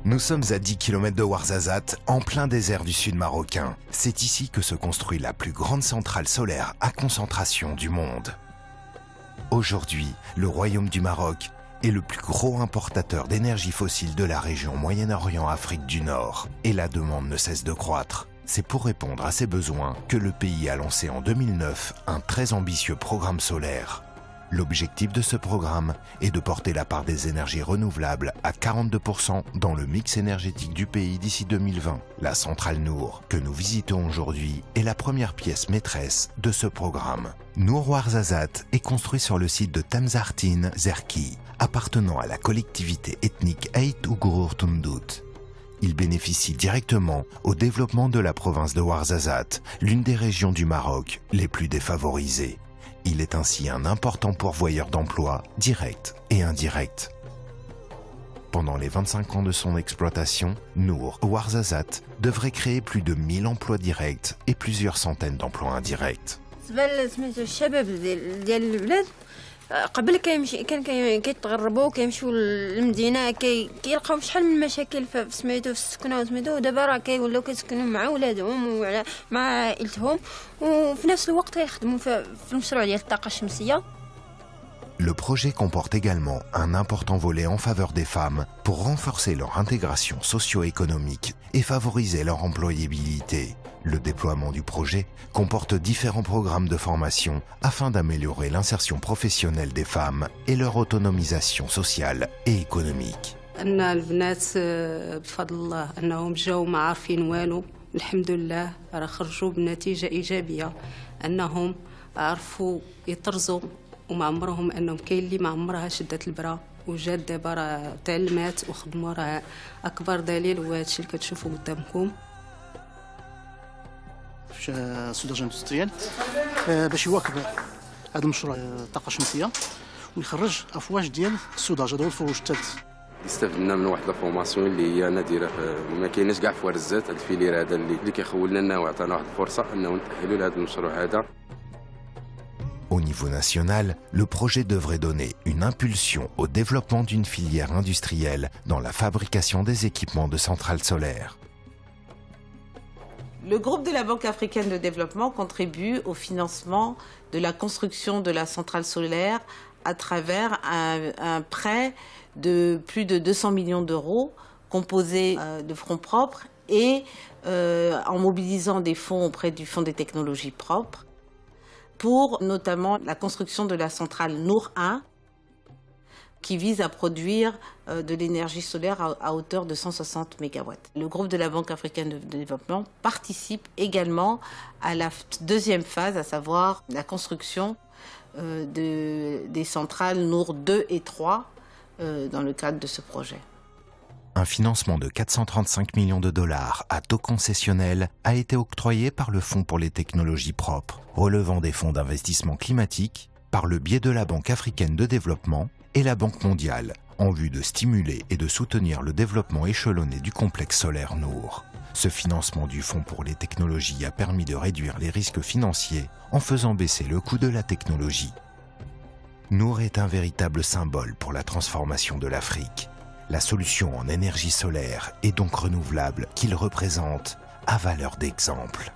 Nous sommes à 10 km de Ouarzazate, en plein désert du sud marocain. C'est ici que se construit la plus grande centrale solaire à concentration du monde. Aujourd'hui, le Royaume du Maroc est le plus gros importateur d'énergie fossile de la région Moyen-Orient-Afrique du Nord. Et la demande ne cesse de croître. C'est pour répondre à ces besoins que le pays a lancé en 2009 un très ambitieux programme solaire. L'objectif de ce programme est de porter la part des énergies renouvelables à 42% dans le mix énergétique du pays d'ici 2020. La centrale Nour, que nous visitons aujourd'hui, est la première pièce maîtresse de ce programme. Nour Ouarzazate est construit sur le site de Tamzartine Zerki, appartenant à la collectivité ethnique Ait Ougour Tundout. Il bénéficie directement au développement de la province de Ouarzazate, l'une des régions du Maroc les plus défavorisées. Il est ainsi un important pourvoyeur d'emplois directs et indirects. Pendant les 25 ans de son exploitation, Nour Ouarzazate devrait créer plus de 1000 emplois directs et plusieurs centaines d'emplois indirects. قبل كان كيتغربوا كيمشيو للمدينه كيلقاو شحال من مشاكل في سميتو في السكنه وسميتو ودابا راه كيولوا كيسكنوا مع ولادهم مع عائلتهم وفي نفس الوقت كيخدموا في المشروع ديال الطاقه الشمسيه. Le projet comporte également un important volet en faveur des femmes pour renforcer leur intégration socio-économique et favoriser leur employabilité. Le déploiement du projet comporte différents programmes de formation afin d'améliorer l'insertion professionnelle des femmes et leur autonomisation sociale et économique. البنات بفضل الله أنهم جاوا ما عارفين والو الحمد لله راه خرجوا بنتيجة إيجابية أنهم عرفوا يطرزوا وما عمرهم أنهم كاين اللي ما عمرها شدت البرا وجات دابا راه تعلمات وخدموا راه أكبر دليل هو هادشي اللي كتشوفوا قدامكم. في السوداج اندستريال باش يواكب هذا المشروع الطاقه الشمسيه ويخرج افواج ديال السوداج. هذا هو الفروج الثالث. استفدنا من واحد الفورماسيون اللي هي نادره ما كايناش كاع في ورزات. هذا الفيلير هذا اللي كيخولنا لنا وعطانا واحد الفرصه انه نتاهلوا لهذا المشروع هذا. Au niveau national, le projet devrait donner une impulsion au développement d'une filière industrielle dans la fabrication des équipements de centrales solaires. Le groupe de la Banque africaine de développement contribue au financement de la construction de la centrale solaire à travers un prêt de plus de 200 millions d'euros composé de fonds propres et en mobilisant des fonds auprès du Fonds des technologies propres pour notamment la construction de la centrale Nour 1 qui vise à produire de l'énergie solaire à hauteur de 160 MW. Le groupe de la Banque africaine de développement participe également à la deuxième phase, à savoir la construction des centrales Nour 2 et 3 dans le cadre de ce projet. Un financement de 435 millions de dollars à taux concessionnel a été octroyé par le Fonds pour les technologies propres, relevant des fonds d'investissement climatique, par le biais de la Banque africaine de développement et la Banque mondiale, en vue de stimuler et de soutenir le développement échelonné du complexe solaire Nour. Ce financement du Fonds pour les technologies a permis de réduire les risques financiers en faisant baisser le coût de la technologie. Nour est un véritable symbole pour la transformation de l'Afrique. La solution en énergie solaire et donc renouvelable qu'il représente a valeur d'exemple.